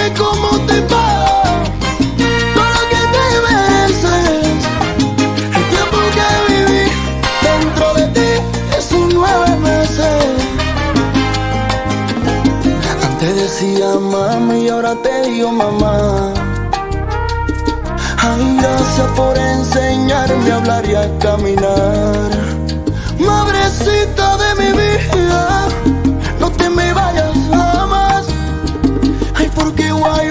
dime cómo te va. Todo lo que te mereces. El tiempo que viví dentro de ti es un 9 meses. Antes decía mami y ahora te digo mamá. Ay, gracias por enseñarme a hablar y a caminar. Madrecita de mi vida, no te me vayas jamás. Ay, porque guay